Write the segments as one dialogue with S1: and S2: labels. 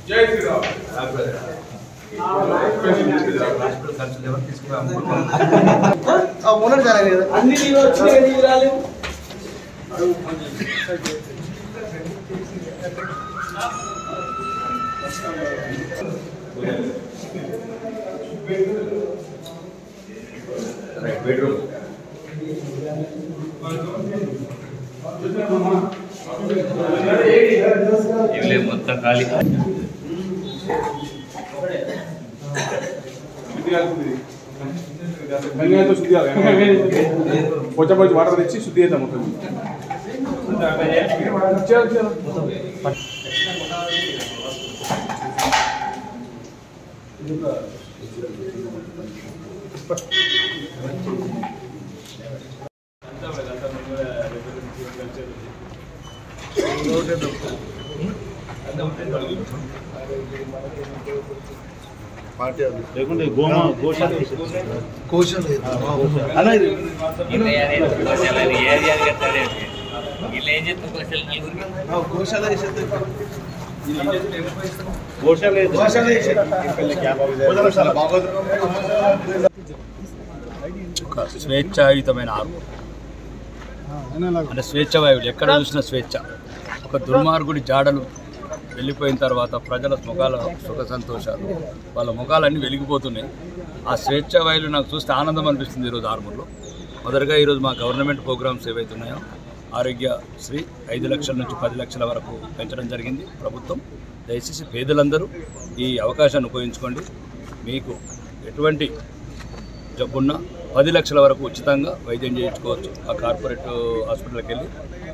S1: जय श्री राम
S2: ఓనర్ జరగలేదు అన్ని నీళ్ళు వచ్చి నీళ్ళు రాలేదు
S1: బెడ్రూమ్ ఇవి మొత్తం ఖాళీ శుద్ధి కొంచెం కొంచెం వాటర్ తెచ్చి శుద్ధి చేద్దాం మొత్తం
S3: లేకుంటే గోశాల
S4: స్వేచ్ఛాయుతమైన ఆరు అంటే స్వేచ్ఛ వాయువులు ఎక్కడ చూసిన స్వేచ్ఛ. ఒక దుర్మార్గుడి జాడలు వెళ్ళిపోయిన తర్వాత ప్రజల ముఖాల సుఖ సంతోషాలు వాళ్ళ ముఖాలన్నీ వెలిగిపోతున్నాయి. ఆ స్వేచ్ఛ వాయువులు నాకు చూస్తే ఆనందం అనిపిస్తుంది. ఈరోజు ఆర్మూర్లో మొదటగా ఈరోజు మా గవర్నమెంట్ ప్రోగ్రామ్స్ ఏవైతున్నాయో ఆరోగ్యశ్రీ 5 లక్షల నుంచి 10 లక్షల వరకు పెంచడం జరిగింది ప్రభుత్వం. దయచేసి పేదలందరూ ఈ అవకాశాన్ని ఉపయోగించుకోండి. మీకు ఎటువంటి జబ్బున్నా 10 లక్షల వరకు ఉచితంగా వైద్యం చేయించుకోవచ్చు. ఆ కార్పొరేట్ హాస్పిటల్కి వెళ్ళి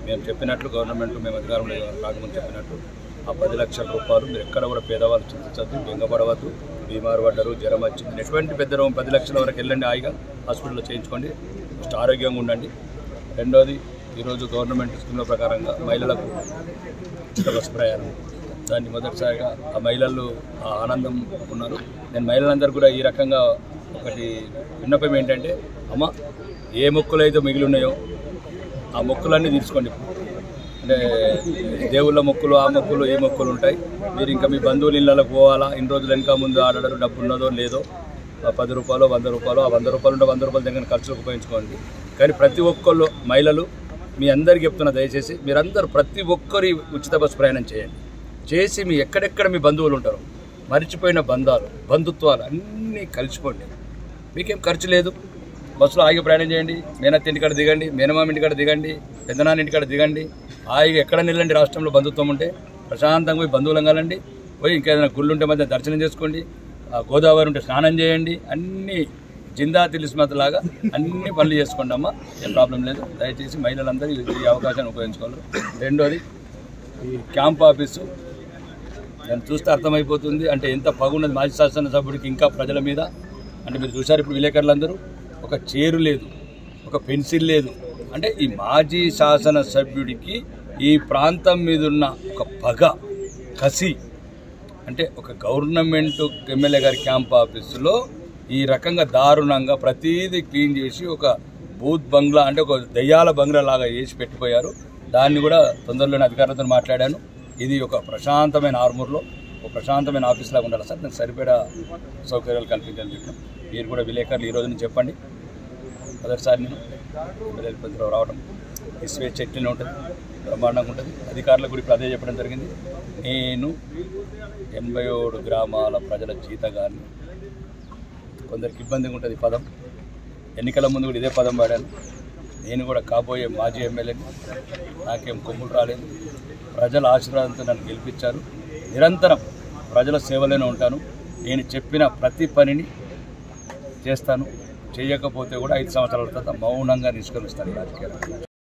S4: మేము చెప్పినట్లు గవర్నమెంట్ మేము అధికారంలో రాకముందు చెప్పినట్టు ఆ 10 లక్షల రూపాయలు మీరు ఎక్కడ కూడా పేదవాళ్ళు చింతించద్దు, బెంగపడవద్దు. బీమారు పడ్డారు, జ్వరం వచ్చింది, ఎటువంటి పెద్ద రోగం 10 లక్షల వరకు వెళ్ళండి, హాయిగా హాస్పిటల్లో చేయించుకోండి, ఫస్ట్ ఆరోగ్యంగా ఉండండి. రెండోది ఈరోజు గవర్నమెంట్ స్కీమ్ల ప్రకారంగా మహిళలకు ఉచిత బస్సు ప్రయాణం, దాన్ని మొదటిసారిగా ఆ మహిళలు ఆనందం ఉన్నారు. నేను మహిళలందరూ కూడా ఈ రకంగా ఒకటి విన్నపం ఏంటంటే, అమ్మ ఏ మొక్కులు అయితే మిగిలి ఉన్నాయో ఆ మొక్కులన్నీ తీర్చుకోండి. అంటే దేవుళ్ళ మొక్కులు, ఆ మొక్కులు, ఏ మొక్కులు ఉంటాయి. మీరు ఇంకా మీ బంధువుల ఇళ్ళకి పోవాలా, ఇన్ని రోజులు వెనక ముందు ఆడడం డబ్బు ఉన్నదో లేదో, 10 రూపాయలు 100 రూపాయలు, ఆ 100 రూపాయలు ఉంటే 100 రూపాయలు దగ్గర ఖర్చులకు ఉపయోగించుకోండి. కానీ ప్రతి ఒక్కళ్ళు మహిళలు మీ అందరికీ చెప్తున్నా, దయచేసి మీరందరూ ప్రతి ఒక్కరి ఉచిత బస్సు ప్రయాణం చేయండి. చేసి మీ ఎక్కడెక్కడ మీ బంధువులు ఉంటారో మరిచిపోయిన బంధాలు, బంధుత్వాలు అన్నీ కలిసిపోండి. మీకేం ఖర్చు లేదు. బస్సులో ఆగి ప్రయాణం చేయండి. మేనత్త ఇంటికాడ దిగండి, మేనమామ ఇంటికాడ దిగండి, పెద్దనాన్న ఇంటికాడ దిగండి. హాయిగా ఎక్కడ నిల్లండి. రాష్ట్రంలో బంధుత్వం ఉంటే ప్రశాంతంగా పోయి బంధువులం కలండి. పోయి ఇంకేదైనా గుళ్ళు ఉంటే మధ్య దర్శనం చేసుకోండి, గోదావరి ఉంటే స్నానం చేయండి. అన్నీ జిందా తిలిస్మతలాగా అన్ని పనులు చేసుకోండి అమ్మా, ఏం ప్రాబ్లం లేదు. దయచేసి మహిళలందరూ ఈ అవకాశాన్ని ఉపయోగించుకోవాలి. రెండోది ఈ క్యాంప్ ఆఫీసు దాన్ని చూస్తే అర్థమైపోతుంది అంటే ఎంత పగున్నది మాజీ శాసనసభ్యుడికి ఇంకా ప్రజల మీద. అంటే మీరు చూశారు ఇప్పుడు విలేకరులందరూ, ఒక చైరు లేదు, ఒక పెన్సిల్ లేదు. అంటే ఈ మాజీ శాసనసభ్యుడికి ఈ ప్రాంతం మీద ఉన్న ఒక పగ, కసి, అంటే ఒక గవర్నమెంట్ ఎమ్మెల్యే గారి క్యాంప్ ఆఫీసులో ఈ రకంగా దారుణంగా ప్రతీది క్లీన్ చేసి ఒక బూత్ బంగ్లా, అంటే ఒక దయ్యాల బంగ్లా లాగా చేసి పెట్టిపోయారు. దాన్ని కూడా తొందరలోనే అధికారులతో మాట్లాడాను. ఇది ఒక ప్రశాంతమైన ఆర్మూర్లో ఒక ప్రశాంతమైన ఆఫీస్ లాగా ఉండాలి సార్, నాకు సరిపడా సౌకర్యాలు కల్పించాలని చెప్పాను. మీరు కూడా విలేకరులు ఈ రోజు నుంచి చెప్పండి. మొదటిసారి నేను ఎమ్మెల్యే పరిధిలో రావడం, ఈ స్వేచ్ఛ ఎట్లనే ఉంటుంది, బ్రహ్మాండంగా ఉంటుంది. అధికారులకు కూడా ఇప్పుడు అదే చెప్పడం జరిగింది. నేను 87 గ్రామాల ప్రజల జీతగాన్ని. కొందరికి ఇబ్బందిగా ఉంటుంది ఈ పదం, ఎన్నికల ముందు కూడా ఇదే పదం వాడాను. నేను కూడా కాబోయే మాజీ ఎమ్మెల్యేని, నాకేం కొమ్ములు రాలేదు. ప్రజల ఆశీర్వాదంతో నన్ను గెలిపించారు. నిరంతరం ప్రజల సేవలోనే ఉంటాను. నేను చెప్పిన ప్రతి పనిని చేస్తాను. చేయకపోతే కూడా 5 సంవత్సరాల తర్వాత మౌనంగా నిష్క్రమిస్తాను రాజకీయాలు.